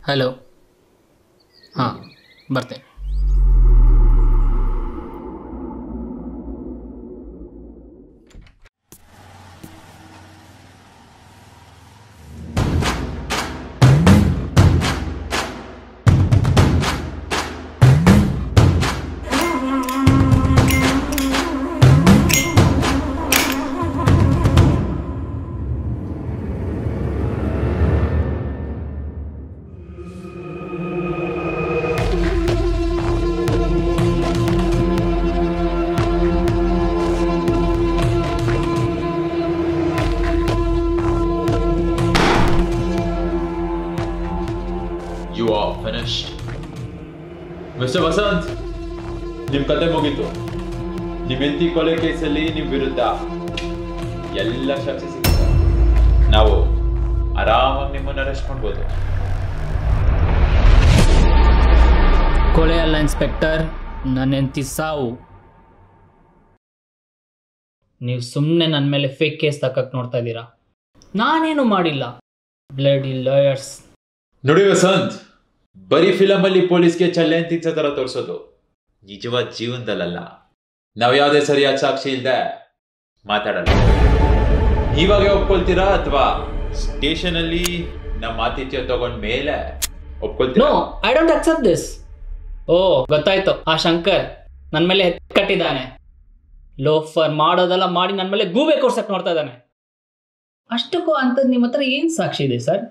Hello, ಹಾಂ ಬರ್ತೇನೆ. You are finished. Mister Vasant, ನಿಮ್ಮ ಕತೆ ಮುಗೀತು. ನಿಮ್ಮ ಹೆಂಡತಿ ಕೊಲೆ ಕೇಸಲ್ಲಿ ನಿಮ್ಮ ವಿರುದ್ಧ ಎಲ್ಲ ಸಾಕ್ಷಿ ಸಿಗುತ್ತೆ. ನಾವು ಆರಾಮಾಗಿ ನಿಮ್ಮನ್ನು ಅರೆಸ್ಟ್ ಮಾಡ್ಬೋದು. ಕೊಲೆ ಅಲ್ಲ ಇನ್ಸ್ಪೆಕ್ಟರ್, ನನ್ನ ಹೆಂಡತಿ ಸಾವು. ನೀವು ಸುಮ್ಮನೆ ನನ್ನ ಮೇಲೆ ಫೇಕ್ ಕೇಸ್ ತಕ್ಕಕ್ಕೆ ನೋಡ್ತಾ ಇದ್ದೀರಾ. ನಾನೇನು ಮಾಡಿಲ್ಲ. Bloody lawyers. ನೋಡಿ ವಸಂತ್, ಬರೀ ಫಿಲಮ್ ಅಲ್ಲಿ ಪೊಲೀಸ್ಗೆ ಚಲ್ಲೆ ಅಂತಿದ್ದ ತರ ತೋರಿಸೋದು ನಿಜವಾದ ಜೀವನದಲ್ಲ. ನಾವು ಯಾವುದೇ ಸರಿಯಾದ ಸಾಕ್ಷಿ ಇಲ್ಲದೆ ಮಾತಾಡಲ್ಲ. ಇವಾಗ ಒಪ್ಕೊಳ್ತೀರಾ ಅಥವಾ ಸ್ಟೇಷನ್ ಅಲ್ಲಿ ನಮ್ಮ ಆತಿಥ್ಯ ತಗೊಂಡ ಮೇಲೆ ಒಪ್ಕೊಳ್ತೀರಾ? No, I don't accept this. Oh ಗೊತ್ತಾಯ್ತು, ಆ ಶಂಕರ್ ನನ್ನ ಮೇಲೆ ಕಟ್ಟಿದ್ದಾನೆ. ಲೋಫರ್ ಮಾಡೋದೆಲ್ಲ ಮಾಡಿ ನನ್ನ ಮೇಲೆ ಗೂಬೆ ಕೊಡ್ಸಕ್ ನೋಡ್ತಾ ಇದ್ದಾನೆ. ಅಷ್ಟಕ್ಕೂ ಅಂಥದ್ದು ನಿಮ್ಮ ಹತ್ರ ಏನು ಸಾಕ್ಷಿ ಇದೆ ಸರ್?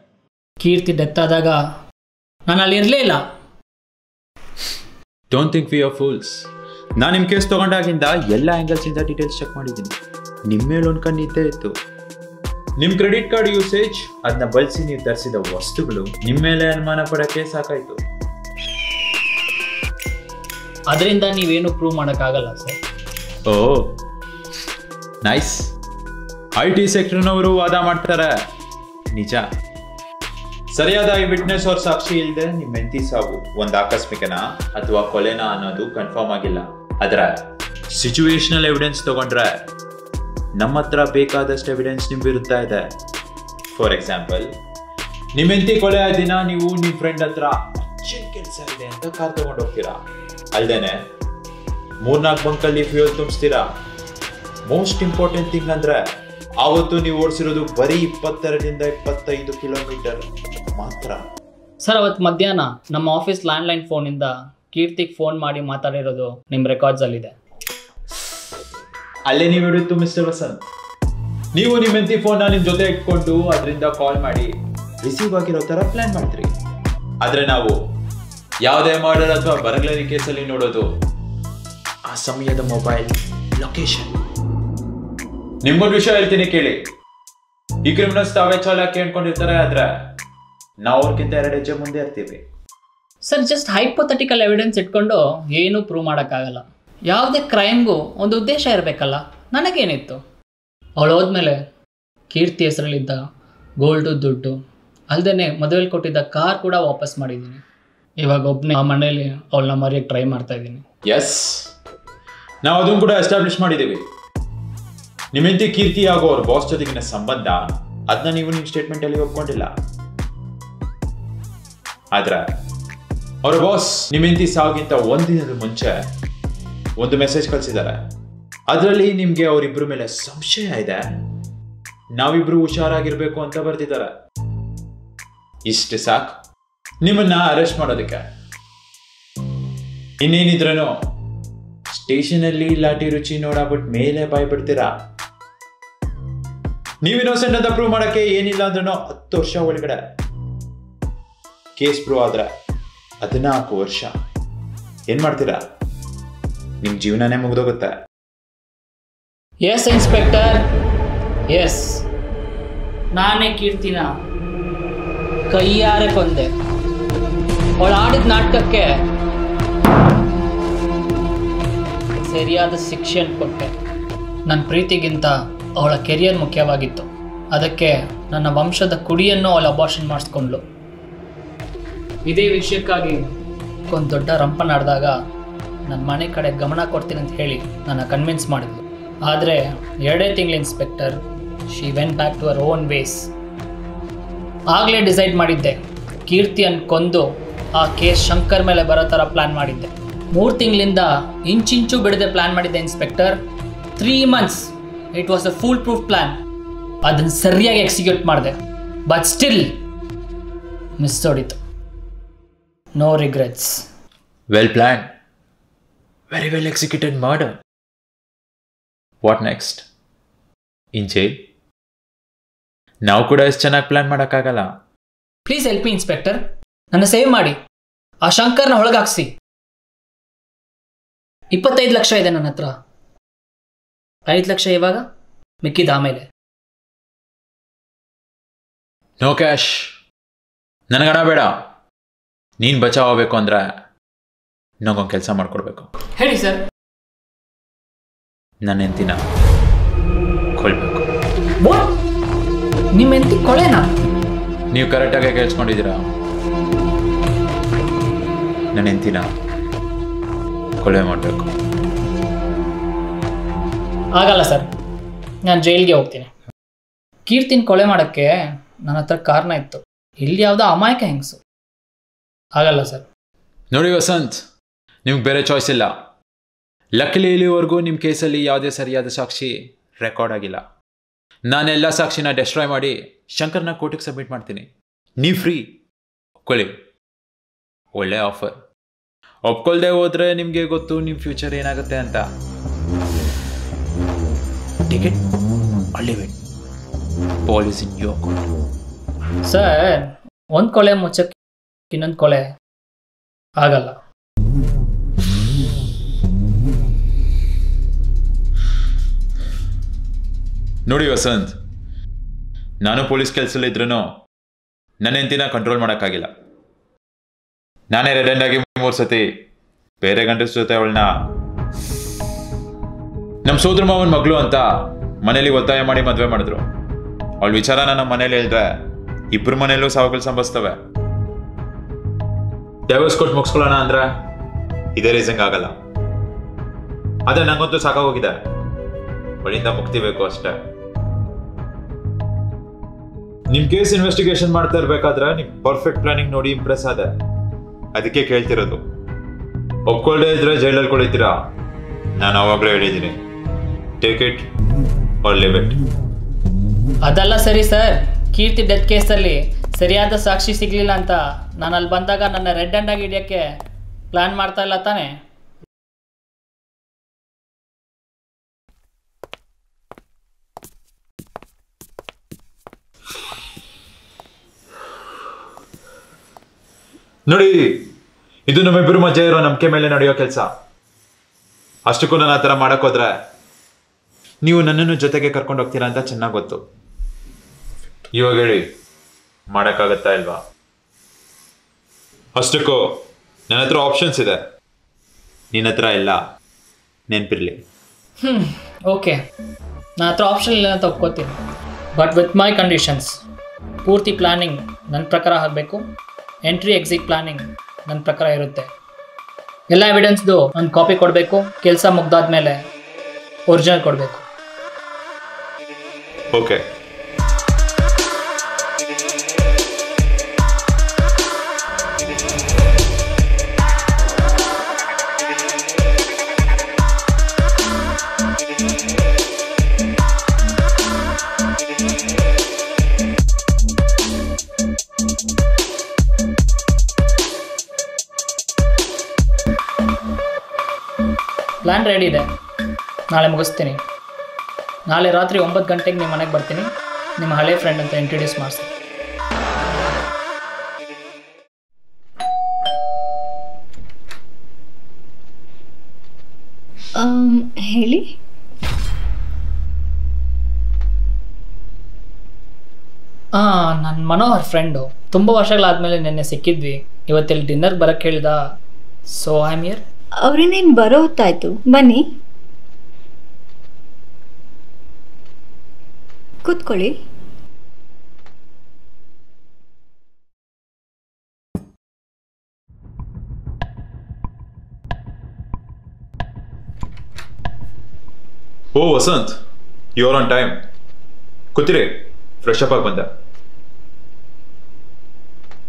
ಕೀರ್ತಿ ಡೆತ್ ಆದಾಗ ನಾನು ಅಲ್ಲಿ ಇರಲೇ ಇಲ್ಲ. Don't think we are fools. ನಾನು ನಿಮ್ಮ ಕೇಸ್ ತೊಗೊಂಡಾಗಿಂದ ಎಲ್ಲ ಆ್ಯಂಗಲ್ಸಿಂದ ಡೀಟೇಲ್ಸ್ ಚೆಕ್ ಮಾಡಿದ್ದೀನಿ. ನಿಮ್ಮ ಮೇಲೆ ಒಂದು ಕಣ್ಣು ಇದ್ದೇ ಇತ್ತು. ನಿಮ್ಮ ಕ್ರೆಡಿಟ್ ಕಾರ್ಡ್ ಯೂಸೇಜ್, ಅದನ್ನ ಬಳಸಿ ನೀವು ತರಿಸಿದ ವಸ್ತುಗಳು ನಿಮ್ಮ ಮೇಲೆ ಅನುಮಾನ ಪಡೋಕ್ಕೆ ಸಾಕಾಯಿತು. ಅದರಿಂದ ನೀವೇನು ಪ್ರೂವ್ ಮಾಡೋಕ್ಕಾಗಲ್ಲ ಸರ್. Oh nice. IT ಸೆಕ್ಟರ್ನವರು ವಾದ ಮಾಡ್ತಾರೆ. ನಿಜ, ಸರಿಯಾದ ಈ ವಿಟ್ನೆಸ್ ಅವ್ರ ಸಾಕ್ಷಿ ಇಲ್ಲದೆ ನಿಮ್ಮ ಹೆಂಡತಿ ಸಾವು ಒಂದು ಆಕಸ್ಮಿಕನ ಅಥವಾ ಕೊಲೆನಾ ಅನ್ನೋದು ಕನ್ಫರ್ಮ್ ಆಗಿಲ್ಲ. ಆದ್ರೆ ಸಿಚುವೇಶನಲ್ ಎವಿಡೆನ್ಸ್ ತಗೊಂಡ್ರೆ ನಮ್ಮ ಹತ್ರ ಬೇಕಾದಷ್ಟು ಎವಿಡೆನ್ಸ್ ನಿಮ್ ವಿರುದ್ಧ ಇದೆ. ಫಾರ್ ಎಕ್ಸಾಂಪಲ್, ನಿಮ್ಮ ಹೆಂಡತಿ ಕೊಲೆ ಆದ ದಿನ ನೀವು ನಿಮ್ಮ ಫ್ರೆಂಡ್ ಹತ್ರ ಅರ್ಜೆಂಟ್ ಕೆಲಸ ಇದೆ ಅಂತ ಕಾರ್ ತಗೊಂಡು ಹೋಗ್ತೀರಾ. ಅಲ್ದೇನೆ 3-4 ಬಂಕಲ್ಲಿ ಫ್ಯೂಯಲ್ ತುಂಬಿಸ್ತೀರಾ. ಮೋಸ್ಟ್ ಇಂಪಾರ್ಟೆಂಟ್ ಥಿಂಗ್ ಅಂದ್ರೆ ಆವತ್ತು ನೀವು ಓಡಿಸಿರೋದು ಬರೀ 22ರಿಂದ 25 ಕಿಲೋಮೀಟರ್ ಮಾತ್ರ. ಸರ್, ಅವತ್ತು ಮಧ್ಯಾಹ್ನ ನಮ್ಮ ಆಫೀಸ್ ಲ್ಯಾಂಡ್ಲೈನ್ ಫೋನಿಂದ ಕೀರ್ತಿಗೆ ಫೋನ್ ಮಾಡಿ ಮಾತಾಡಿರೋದು ನಿಮ್ಮ ರೆಕಾರ್ಡ್ಸಲ್ಲಿದೆ. ಅಲ್ಲೇ ನೀವು ಹಿಡಿತು ಮಿಸ್ಟರ್ ವಸಂತ್. ನೀವು ನಿಮ್ಮ ಹೆಂಡತಿ ಫೋನ್ನ ನಿಮ್ಮ ಜೊತೆ ಇಟ್ಕೊಂಡು ಅದರಿಂದ ಕಾಲ್ ಮಾಡಿ ರಿಸೀವ್ ಆಗಿರೋ ಥರ ಪ್ಲಾನ್ ಮಾಡ್ತೀರಿ. ಆದರೆ ನಾವು ಯಾವುದೇ ಮರ್ಡರ್ ಅಥವಾ ಬರಗಲರಿ ಕೇಸಲ್ಲಿ ನೋಡೋದು ಆ ಸಮಯದ ಮೊಬೈಲ್ ಲೊಕೇಶನ್. ನಿಮ್ಮೊಂದು ವಿಷಯ ಹೇಳ್ತೀನಿ ಕೇಳಿ. ಈ ಕ್ರಿಮಿನಲ್ಸ್ ತಾವೇ ಚಾಲಾಕಿ ಅನ್ಕೊಂಡಿರ್ತಾರೆ, ಆದ್ರೆ ನಾವು ಅವ್ರಿಗಿಂತ 2 ಹೆಜ್ಜೆ ಮುಂದೆ ಇರ್ತೀವಿ. ಸರ್, ಜಸ್ಟ್ ಹೈಪೋಥೆಟಿಕಲ್ ಎವಿಡೆನ್ಸ್ ಇಟ್ಕೊಂಡು ಏನೂ ಪ್ರೂವ್ ಮಾಡೋಕ್ಕಾಗಲ್ಲ. ಯಾವುದೇ ಕ್ರೈಮ್ಗೂ ಒಂದು ಉದ್ದೇಶ ಇರಬೇಕಲ್ಲ. ನನಗೇನಿತ್ತು, ಅವಳು ಹೋದ್ಮೇಲೆ ಕೀರ್ತಿ ಹೆಸರಲ್ಲಿದ್ದ ಗೋಲ್ಡು, ದುಡ್ಡು ಅಲ್ಲದೆ ಮದುವೆಲಿ ಕೊಟ್ಟಿದ್ದ ಕಾರ್ ಕೂಡ ವಾಪಸ್ ಮಾಡಿದ್ದೀನಿ. ಇವಾಗ ಒಬ್ಬನೇ ಆ ಮನೇಲಿ ಅವಳನ್ನ ಮರೆಯೋಕ್ಕೆ ಟ್ರೈ ಮಾಡ್ತಾ ಇದ್ದೀನಿ. ಎಸ್, ನಾವು ಅದನ್ನು ಕೂಡ ಎಸ್ಟಾಬ್ಲಿಷ್ ಮಾಡಿದ್ದೀವಿ. ನಿಮ್ಮ ಹೆಂಡತಿ ಕೀರ್ತಿ ಹಾಗೂ ಅವ್ರ ಬಾಸ್ ಜೊತೆಗಿನ ಸಂಬಂಧ ಅದನ್ನ ನೀವು ನಿಮ್ಮ ಸ್ಟೇಟ್ಮೆಂಟ್ ಅಲ್ಲಿ ಒಪ್ಕೊಂಡಿಲ್ಲ. ಆದ್ರೆ ಅವರ ಬಾಸ್ ನಿಮ್ಮ ಹೆಂಡತಿ ಸಾವಿಗಿಂತ ಒಂದಿನದ ಮುಂಚೆ ಒಂದು ಮೆಸೇಜ್ ಕಳಿಸಿದ್ದಾರೆ. ಅದರಲ್ಲಿ ನಿಮ್ಗೆ ಅವರಿಬ್ಬರ ಮೇಲೆ ಸಂಶಯ ಇದೆ, ನಾವಿಬ್ರು ಹುಷಾರಾಗಿರ್ಬೇಕು ಅಂತ ಬರ್ತಿದ್ದಾರೆ. ಇಷ್ಟು ಸಾಕು ನಿಮ್ಮನ್ನ ಅರೆಸ್ಟ್ ಮಾಡೋದಕ್ಕೆ. ಇನ್ನೇನಿದ್ರೂ ಸ್ಟೇಷನ್ ಅಲ್ಲಿ ಲಾಠಿ ರುಚಿ ನೋಡಬಿಟ್ಟು ಮೇಲೆ ಭಯಪಡ್ತೀರಾ. ನೀವು ಇನ್ನೋಸೆಂಟ್ ಅಂತ ಪ್ರೂವ್ ಮಾಡಕ್ಕೆ ಏನಿಲ್ಲ ಅಂದ್ರೂ 10 ವರ್ಷ ಒಳಗಡೆ, ಕೇಸ್ ಪ್ರೂವ್ ಆದ್ರೆ 14 ವರ್ಷ. ಏನ್ ಮಾಡ್ತೀರಾ? ನಿಮ್ ಜೀವನನೇ ಮುಗ್ದೋಗುತ್ತೆ. ಎಸ್ ಇನ್ಸ್ಪೆಕ್ಟರ್, ಎಸ್, ನಾನೇ ಕೀರ್ತಿನ ಕೈಯಾರೆ ಕೊಂದೆ. ಅವಳು ಆಡಿದ ನಾಟಕಕ್ಕೆ ಸರಿಯಾದ ಶಿಕ್ಷೆ ಕೊಟ್ಟೆ. ನನ್ನ ಪ್ರೀತಿಗಿಂತ ಅವಳ ಕೆರಿಯರ್ ಮುಖ್ಯವಾಗಿತ್ತು. ಅದಕ್ಕೆ ನನ್ನ ವಂಶದ ಕುಡಿಯನ್ನು ಅವಳು ಅಬಾರ್ಷನ್ ಮಾಡಿಸ್ಕೊಂಡ್ಳು. ಇದೇ ವಿಷಯಕ್ಕಾಗಿ ಒಂದು ದೊಡ್ಡ ರಂಪ ನಡೆದಾಗ ನನ್ನ ಮನೆ ಕಡೆ ಗಮನ ಕೊಡ್ತೀನಿ ಅಂತ ಹೇಳಿ ನನ್ನ ಕನ್ವಿನ್ಸ್ ಮಾಡಿದ್ಲು. ಆದರೆ 2 ತಿಂಗಳು inspector, she went back to our own ways. ಆಗಲೇ ಡಿಸೈಡ್ ಮಾಡಿದ್ದೆ, ಕೀರ್ತಿಯನ್ನು ಕೊಂದು ಆ ಕೇಸ್ ಶಂಕರ್ ಮೇಲೆ ಬರೋ ಥರ ಪ್ಲ್ಯಾನ್ ಮಾಡಿದ್ದೆ. 3 ತಿಂಗಳಿಂದ ಇಂಚಿಂಚು ಬಿಡದೆ ಪ್ಲ್ಯಾನ್ ಮಾಡಿದ್ದೆ inspector. 3 months it was a foolproof plan. ಅದನ್ನು ಸರಿಯಾಗಿ ಎಕ್ಸಿಕ್ಯೂಟ್ ಮಾಡಿದೆ. ಬಟ್ ಸ್ಟಿಲ್ ಮಿಸ್ ಹೊಡಿತು. No regrets. Well plan, very well executed murder. What next? In jail? ನಾವು ಕೂಡ ಎಷ್ಟು ಚೆನ್ನಾಗಿ ಪ್ಲಾನ್ ಮಾಡೋಕ್ಕಾಗಲ್ಲ. ಪ್ಲೀಸ್ ಹೆಲ್ಪ್ ಮಿ ಇನ್ಸ್ಪೆಕ್ಟರ್, ನನ್ನ ಸೇವ್ ಮಾಡಿ. ಆ ಶಂಕರ್ನ ಒಳಗಾಕ್ಸಿ. 25 ಲಕ್ಷ ಇದೆ ನನ್ನ ಹತ್ರ. 5 ಲಕ್ಷ ಇವಾಗ, ಮಿಕ್ಕಿದ ಆಮೇಲೆ. ನೋ ಕ್ಯಾಶ್, ನನಗಣ ಬೇಡ. ನೀನು ಬಚಾವ್ ಆಗಬೇಕು ಅಂದ್ರೆ ನಂಗೊಂದು ಕೆಲಸ ಮಾಡ್ಕೊಡ್ಬೇಕು. ಹೇಳಿ ಸರ್. ನನ್ನ ಹೆಂಡತಿನ ಕೊಳ್ಬೇಕು. ನಿಮ್ಮ ಹೆಂಡತಿ ಕೊಳೆನಾ? ನೀವು ಕರೆಕ್ಟಾಗಿ ಕೇಳಿಸ್ಕೊಂಡಿದ್ದೀರಾ. ನನ್ನ ಹೆಂಡತಿನ ಕೊಲೆ ಮಾಡಬೇಕು. ಆಗಲ್ಲ ಸರ್, ನಾನು ಜೈಲಿಗೆ ಹೋಗ್ತೀನಿ. ಕೀರ್ತಿನ ಕೊಲೆ ಮಾಡೋಕ್ಕೆ ನನ್ನ ಹತ್ರ ಕಾರಣ ಇತ್ತು. ಇಲ್ಲಿ ಯಾವುದೋ ಅಮಾಯಕ ಹೆಂಗಸು. ಆಗಲ್ಲ ಸರ್. ನೋಡಿ ವಸಂತ್, ನಿಮ್ಗೆ ಬೇರೆ ಚಾಯ್ಸ್ ಇಲ್ಲ. ಲಕ್ಕಿಲಿ ಇಲ್ಲಿವರೆಗೂ ನಿಮ್ಮ ಕೇಸಲ್ಲಿ ಯಾವುದೇ ಸರಿಯಾದ ಸಾಕ್ಷಿ ರೆಕಾರ್ಡ್ ಆಗಿಲ್ಲ. ನಾನೆಲ್ಲ ಸಾಕ್ಷಿನ ಡೆಸ್ಟ್ರಾಯ್ ಮಾಡಿ ಶಂಕರ್ನ ಕೋರ್ಟಿಗೆ ಸಬ್ಮಿಟ್ ಮಾಡ್ತೀನಿ. ನೀವು ಫ್ರೀ. ಒಪ್ಕೊಳ್ಳಿ. ಒಳ್ಳೆ ಆಫರ್. ಒಪ್ಕೊಳ್ದೆ ಹೋದ್ರೆ ನಿಮಗೆ ಗೊತ್ತು ನಿಮ್ಮ ಫ್ಯೂಚರ್ ಏನಾಗುತ್ತೆ ಅಂತ. ಟಿಕೆಟ್ ಅಲ್ಲಿವೆ. Ball is in your court. Sir, ಒಂದು ಕೊಲೆ ಮುಚ್ಚಕ್ಕೆ ಇನ್ನೊಂದು ಕೊಲೆ ಆಗಲ್ಲ. ನೋಡಿ ವಸಂತ್, ನಾನು ಪೊಲೀಸ್ ಕೆಲಸದಲ್ಲಿ ಇದ್ರೂ ನನ್ನ ಹೆಂಡತಿನ ಕಂಟ್ರೋಲ್ ಮಾಡೋಕ್ಕಾಗಿಲ್ಲ. ನಾನೇ ರೆಡೆಂಡ್ ಆಗಿ 3 ಸತಿ ಬೇರೆ ಗಂಡಸ ಜೊತೆ ಅವಳನ್ನ ನಮ್ಮ ಸೋದರ ಮಾವನ ಮಗಳು ಅಂತ ಮನೇಲಿ ಒತ್ತಾಯ ಮಾಡಿ ಮದುವೆ ಮಾಡಿದ್ರು. ಅವಳ ವಿಚಾರನ ನಮ್ಮ ಮನೇಲಿ ಹೇಳಿದ್ರೆ ಇಬ್ಬರು ಮನೆಯಲ್ಲೂ ಸಾವುಗಳು ಸಂಭವಿಸ್ತವೆ. ಡೈವರ್ಸ್ ಕೊಟ್ಟು ಮುಗಿಸ್ಕೊಳ್ಳೋಣ ಅಂದ್ರೆ ಇದೇ ರೀಸನ್ ಆಗಲ್ಲ. ಆದ್ರೆ ನಂಗಂತೂ ಸಾಕಾಗೋಗಿದೆ. ಅವಳಿಂದ ಮುಕ್ತಿ ಬೇಕು ಅಷ್ಟೇ. ನಿಮ್ ಕೇಸ್ ಇನ್ವೆಸ್ಟಿಗೇಷನ್ ಮಾಡ್ತಾ ಇರ್ಬೇಕಾದ್ರೆ ನಿಮ್ ಪರ್ಫೆಕ್ಟ್ ಪ್ಲಾನಿಂಗ್ ನೋಡಿ ಇಂಪ್ರೆಸ್ ಆದೆ. ಅದಕ್ಕೆ ಕೇಳ್ತಿರೋದು. ಒಪ್ಕೊಳ್ಳದೆ ಇದ್ರೆ ಜೈಲಲ್ಲಿ ಕೊಳಿತೀರಾ. ನಾನು ಅವಾಗಲೇ ಹೇಳಿದ್ದೀನಿ, take it or leave it. ಅದಲ್ಲ ಸರಿ ಸರ್. ಕೀರ್ತಿ ಡೆತ್ ಕೇಸಲ್ಲಿ ಸರಿಯಾದ ಸಾಕ್ಷಿ ಸಿಗಲಿಲ್ಲ ಅಂತ ನಾನು ಅಲ್ಲಿ ಬಂದಾಗ ನನ್ನ ರೆಡ್ ಹ್ಯಾಂಡ್ ಆಗಿ ಹಿಡಿಯೋಕ್ಕೆ ಪ್ಲಾನ್ ಮಾಡ್ತಾ ಇಲ್ಲ ತಾನೆ? ನೋಡಿ, ಇದು ನಮ್ಮಿಬ್ಬರು ಮಧ್ಯೆ ಇರೋ ನಂಬಿಕೆ ಮೇಲೆ ನಡೆಯೋ ಕೆಲಸ. ಅಷ್ಟಕ್ಕೂ ನಾನು ಆ ಥರ ಮಾಡೋಕ್ಕೋದ್ರೆ ನೀವು ನನ್ನನ್ನು ಜೊತೆಗೆ ಕರ್ಕೊಂಡು ಹೋಗ್ತೀರಾ ಅಂತ ಚೆನ್ನಾಗಿ ಗೊತ್ತು. ಇವಾಗ ಹೇಳಿ, ಮಾಡೋಕ್ಕಾಗತ್ತಾ ಇಲ್ವಾ? ಅಷ್ಟಕ್ಕೂ ನನ್ನ ಹತ್ರ ಆಪ್ಷನ್ಸ್ ಇದೆ, ನಿನ್ನ ಹತ್ರ ಇಲ್ಲ, ನೆನಪಿರಲಿ. ಓಕೆ, ನನ್ನ ಹತ್ರ ಆಪ್ಷನ್ ಇಲ್ಲ ಅಂತ ಒಪ್ಕೋತೀನಿ. But with my conditions. ಪೂರ್ತಿ ಪ್ಲಾನಿಂಗ್ ನನ್ನ ಪ್ರಕಾರ ಆಗಬೇಕು. ಎಂಟ್ರಿ ಎಕ್ಸಿಟ್ ಪ್ಲಾನಿಂಗ್ ನನ್ನ ಪ್ರಕಾರ ಇರುತ್ತೆ. ಎಲ್ಲ ಎವಿಡೆನ್ಸ್ದು ಒಂದು ಕಾಪಿ ಕೊಡಬೇಕು. ಕೆಲಸ ಮುಗ್ದಾದ್ಮೇಲೆ ಒರಿಜಿನಲ್ ಕೊಡಬೇಕು. ಓಕೆ. ಪ್ಲ್ಯಾನ್ ರೆಡಿ ಇದೆ, ನಾಳೆ ಮುಗಿಸ್ತೀನಿ. ನಾಳೆ ರಾತ್ರಿ 9 ಗಂಟೆಗೆ ನಿಮ್ಮ ಮನೆಗೆ ಬರ್ತೀನಿ. ನಿಮ್ಮ ಹಳೆ ಫ್ರೆಂಡ್ ಅಂತ ಇಂಟ್ರೊಡ್ಯೂಸ್ ಮಾಡಿಸಿ. ಹೇಳಿ. ನನ್ನ ಮನೋಹರ್ ಫ್ರೆಂಡು. ತುಂಬ ವರ್ಷಗಳಾದಮೇಲೆ ನಿನ್ನೆ ಸಿಕ್ಕಿದ್ವಿ. ಇವತ್ತಿಲ್ಲಿ ಡಿನ್ನರ್ಗೆ ಬರೋಕ್ಕೆ ಹೇಳಿದ. So I am here. ಅವ್ರೇನೇನು ಬರೋ ಹೊತ್ತಾಯ್ತು, ಬನ್ನಿ ಕೂತ್ಕೊಳ್ಳಿ. Oh Vasanth, you are on time. ಕೂತಿರಿ, ಫ್ರೆಶ್ ಅಪ್ ಆಗಿ ಬಂದ.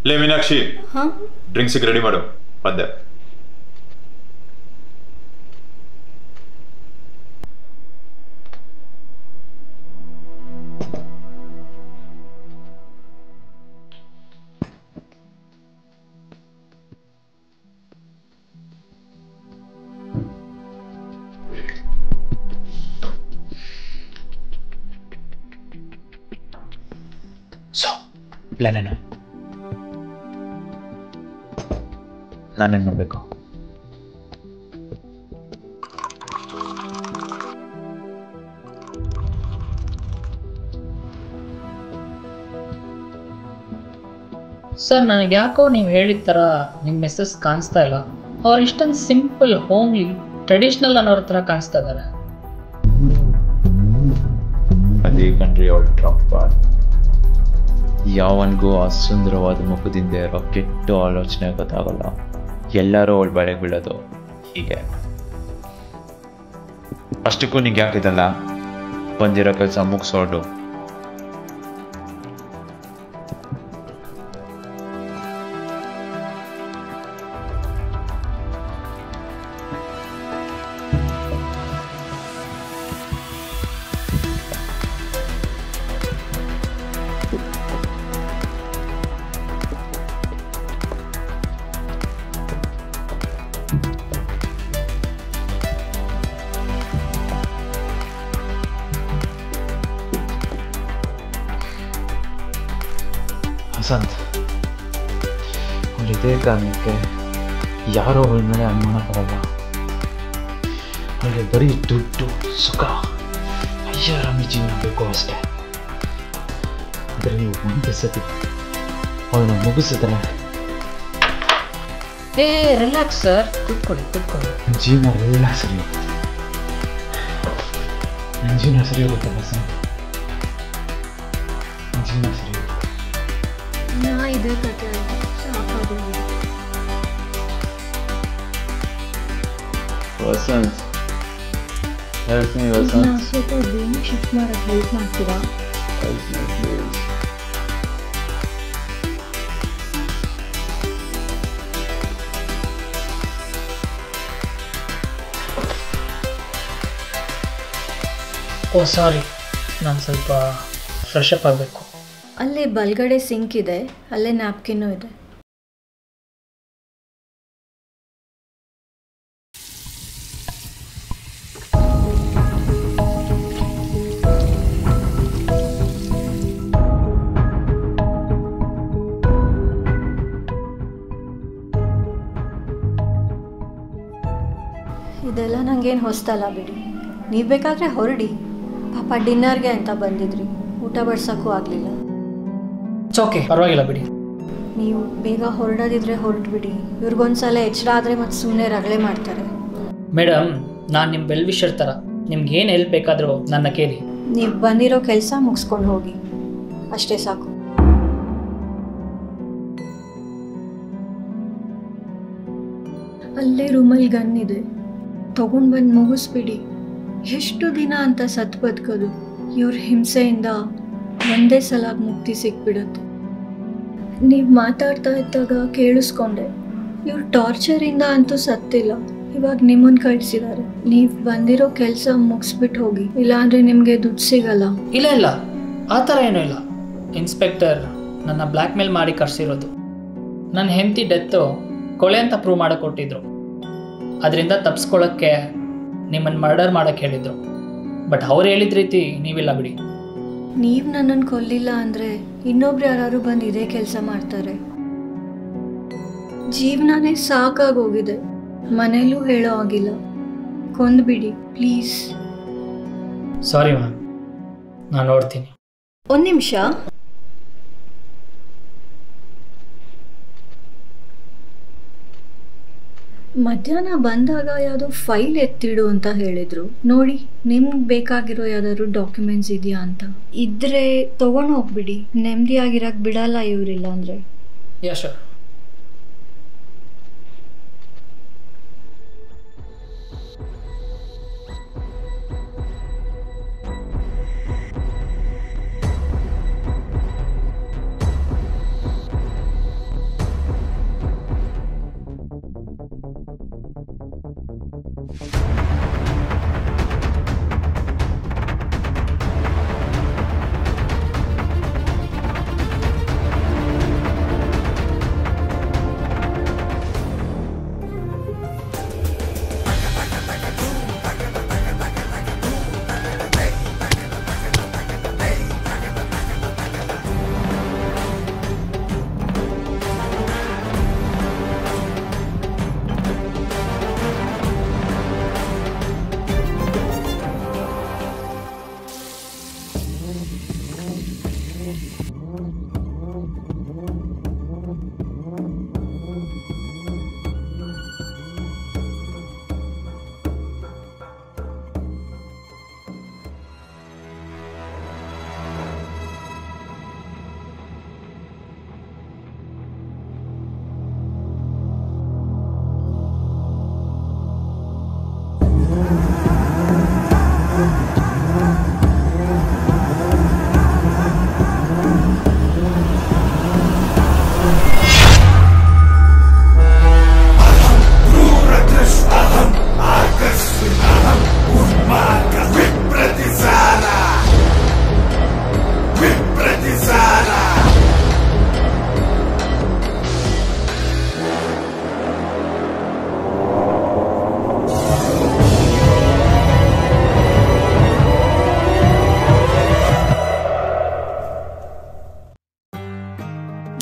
ಲೇ ಮೀನಾಕ್ಷಿ, ಡ್ರಿಂಕ್ಸಿಗೆ ರೆಡಿ ಮಾಡು. ಬಂದೆ. ಪ್ಲಾನ್ ಏನು? ನಾನೇನು ಮಾಡಬೇಕು? ಸರ್, ನನಗೆ ಯಾಕೋ ನೀವು ಹೇಳಿದ ಥರ ನಿಮ್ಮ ಮೆಸೇಜ್ ಕಾಣಿಸ್ತಾ ಇಲ್ಲ. ಅವ್ರು ಇಷ್ಟೊಂದು ಸಿಂಪಲ್, ಹೋಮ್ಲಿ, ಟ್ರೆಡಿಷ್ನಲ್ ಅನ್ನೋರ ಥರ ಕಾಣಿಸ್ತಾ ಇದ್ದಾರೆ. ಅದೇ ಕಂಡ್ರಿ ಅವ್ರ ಡ್ರಾಪ್. ಯಾವನಿಗೂ ಆ ಸುಂದರವಾದ ಮುಖದಿಂದ ಇರೋ ಕೆಟ್ಟ ಆಲೋಚನೆ ಗೊತ್ತಾಗಲ್ಲ. ಎಲ್ಲರೂ ಅವಳು ಬಳೆಗೆ ಬೀಳೋದು ಹೀಗೆ. ಅಷ್ಟಕ್ಕೂ ನಿಂಗೆ ಯಾಕಿದಲ್ಲ, ಬಂದಿರೋ ಕೆಲಸ ಮುಗಿಸೋಡು. ವಸಂತ್, ಅವಳಿದೇ ಕಾರಣಕ್ಕೆ ಯಾರೋ ಅವಳ ಮೇಲೆ ಅನುಮಾನ ಪಡಲ್ಲ. ಅವಳಿಗೆ ಬರೀ ದುಡ್ಡು, ಸುಖ, ಐಷಾರಾಮಿ ಜೀವನ ಬೇಕು ಅಷ್ಟೇ. ಆದರೆ ನೀವು ಒಂದು ಸತಿ ಅವಳನ್ನ ಮುಗಿಸಿದ್ರೆ ರಿಲ್ಯಾಕ್ಸ್ ಸರ್, ಕೂತ್ಕೊಳ್ಳಿ. ಜೀವನ ಎಲ್ಲ ಸರಿ ಹೋಗುತ್ತೆ. ನನ್ನ ಜೀವನ ಸರಿ ಹೋಗುತ್ತೆ ವಸಂತ್, ನನ್ನ ಜೀವನ ಸರಿ ಹೋಗುತ್ತೆ. ಇದೇ ಕತೆ ವಸಂತ್, ಹೇಳ್ತೀನಿ ವಸಂತ್. ಸ್ವಲ್ಪ ಬೇಗ ಶಿಫ್ಟ್ ಮಾಡೋಕ್ಕೆ ಹೆಲ್ಪ್ ಮಾಡ್ತೀರಾ? ಓ ಸಾರಿ, ನಾನು ಸ್ವಲ್ಪ ಫ್ರೆಶ್ ಅಪ್ ಆಗಬೇಕು. ಅಲ್ಲೇ ಬಲ್ಗಡೆ ಸಿಂಕ್ ಇದೆ, ಅಲ್ಲೇ ನ್ಯಾಪ್ಕಿನ್ನೂ ಇದೆ. ಇದೆಲ್ಲ ನನಗೇನು ಹೊಸ್ತಲ್ಲ ಬಿಡಿ. ನೀವು ಬೇಕಾದರೆ ಹೊರಡಿ. ಪಾಪ ಡಿನ್ನರ್ಗೆ ಅಂತ ಬಂದಿದ್ರಿ, ಊಟ ಬಡ್ಸೋಕ್ಕೂ ಆಗಲಿಲ್ಲ. ಓಕೆ, ಪರವಾಗಿಲ್ಲ ಬಿಡಿ. ನೀವು ಬೇಗ ಹೊರಡೋದಿದ್ರೆ ಹೊರಟ್ಬಿಡಿ. ಇವ್ರಿಗೊಂದ್ಸಲ ಎಚ್ಚರ ಆದರೆ ಮತ್ತೆ ಸುಮ್ಮನೆ ರಗಳೆ ಮಾಡ್ತಾರೆ. ಮೇಡಮ್, ನಾನು ನಿಮ್ಮ ವೆಲ್ ವಿಷರ್ ಥರ. ನಿಮ್ಗೆ ಏನು ಹೆಲ್ಪ್ ಬೇಕಾದರೂ ನನ್ನ ಕೇಳಿ. ನೀವು ಬಂದಿರೋ ಕೆಲಸ ಮುಗಿಸ್ಕೊಂಡು ಹೋಗಿ, ಅಷ್ಟೇ ಸಾಕು. ಅಲ್ಲೇ ರೂಮಲ್ಲಿ ಗನ್ ಇದೆ, ತಗೊಂಡು ಬಂದು ಮುಗಿಸ್ಬಿಡಿ. ಎಷ್ಟು ದಿನ ಅಂತ ಸತ್ತು ಬದುಕೋದು? ಇವ್ರ ಹಿಂಸೆಯಿಂದ ಒಂದೇ ಸಲ ಮುಕ್ತಿ ಸಿಕ್ಬಿಡುತ್ತೆ. ನೀವು ಮಾತಾಡ್ತಾ ಇದ್ದಾಗ ಕೇಳಿಸ್ಕೊಂಡೆ, ಇವ್ರ ಟಾರ್ಚರಿಂದ ಅಂತೂ ಸತ್ತಿಲ್ಲ, ಇವಾಗ ನಿಮ್ಮನ್ನು ಕಳಿಸಿದ್ದಾರೆ. ನೀವು ಬಂದಿರೋ ಕೆಲಸ ಮುಗಿಸ್ಬಿಟ್ಟು ಹೋಗಿ, ಇಲ್ಲಾಂದರೆ ನಿಮಗೆ ದುಡ್ಡು ಸಿಗಲ್ಲ. ಇಲ್ಲ ಆ ಥರ ಏನೂ ಇಲ್ಲ. ಇನ್ಸ್ಪೆಕ್ಟರ್ ನನ್ನ ಬ್ಲ್ಯಾಕ್ ಮೇಲ್ ಮಾಡಿ ಕರ್ಸಿರೋದು. ನನ್ನ ಹೆಂಡತಿ ಡೆತ್ತು ಕೊಲೆ ಅಂತ ಪ್ರೂವ್ ಮಾಡೋಕೆ ಕೊಟ್ಟಿದ್ರು. ಅದರಿಂದ ತಪ್ಪಿಸ್ಕೊಳ್ಳೋಕ್ಕೆ ನಿಮ್ಮನ್ನು ಮರ್ಡರ್ ಮಾಡೋಕ್ಕೆ ಹೇಳಿದರು. ಬಟ್ ಅವ್ರು ಹೇಳಿದ ರೀತಿ ನೀವಿಲ್ಲ ಬಿಡಿ. ನೀವು ನನ್ನನ್ನು ಕೊಲ್ಲಿಲ್ಲ ಅಂದರೆ ಇನ್ನೊಬ್ರು ಯಾರು ಬಂದು ಇದೇ ಕೆಲಸ ಮಾಡ್ತಾರೆ. ಜೀವನನೇ ಸಾಕಾಗೋಗಿದೆ, ಮನೇಲೂ ಹೇಳೋ ಆಗಿಲ್ಲ. ಕೊಂದ್ಬಿಡಿ ಪ್ಲೀಸ್. ಸಾರಿ ಮ್ಯಾಮ್, ನಾನು ನೋಡ್ತೀನಿ. ಒಂದು ನಿಮಿಷ. ಮಧ್ಯಾಹ್ನ ಬಂದಾಗ ಯಾವುದೋ ಫೈಲ್ ಎತ್ತಿಡು ಅಂತ ಹೇಳಿದ್ರು. ನೋಡಿ, ನಿಮ್ಗೆ ಬೇಕಾಗಿರೋ ಯಾವ್ದಾದ್ರು ಡಾಕ್ಯುಮೆಂಟ್ಸ್ ಇದೆಯಾ ಅಂತ. ಇದ್ರೆ ತಗೊಂಡು ಹೋಗ್ಬಿಡಿ, ನೆಮ್ಮದಿಯಾಗಿರಕ್ಕೆ ಬಿಡಲ್ಲ ಇವರಿಲ್ಲ ಅಂದರೆ. Yeah sure.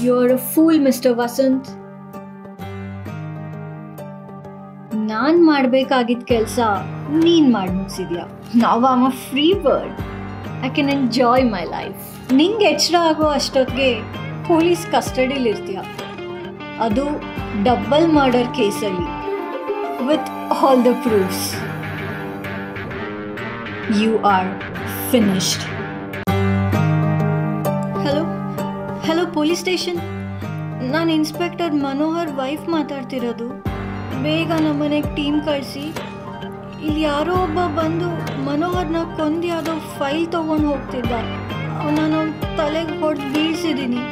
You're a fool, Mr. Vasant. ನಾನು ಮಾಡಬೇಕಾಗಿದ್ದ ಕೆಲಸ ನೀನು ಮಾಡಿ ಮುಗಿಸಿದ್ಯಾ. ನಾವು am a free bird. I can enjoy my life. ನಿಂಗೆ ಎಚ್ಚರ ಆಗೋ ಅಷ್ಟೊತ್ತಿಗೆ ಪೊಲೀಸ್ ಕಸ್ಟಡಿಲಿರ್ತೀಯ, ಅದು ಡಬಲ್ ಮರ್ಡರ್ ಕೇಸಲ್ಲಿ, with all the proofs. You are finished. Hello police station, ನಾನು ಇನ್ಸ್ಪೆಕ್ಟರ್ ಮನೋಹರ್ ವೈಫ್ ಮಾತಾಡ್ತಿರೋದು. ಬೇಗ ನಮ್ಮನೆಗೆ ಟೀಮ್ ಕಳಿಸಿ. ಇಲ್ಲಿ ಯಾರೋ ಒಬ್ಬ ಬಂದು ಮನೋಹರ್ನ ಕೊಂದು ಯಾವುದೋ ಫೈಲ್ ತೊಗೊಂಡು ಹೋಗ್ತಿದ್ದ. ಅವನ ತಲೆಗೆ ಹೊಡೆದು ಬೀಳ್ಸಿದ್ದೀನಿ.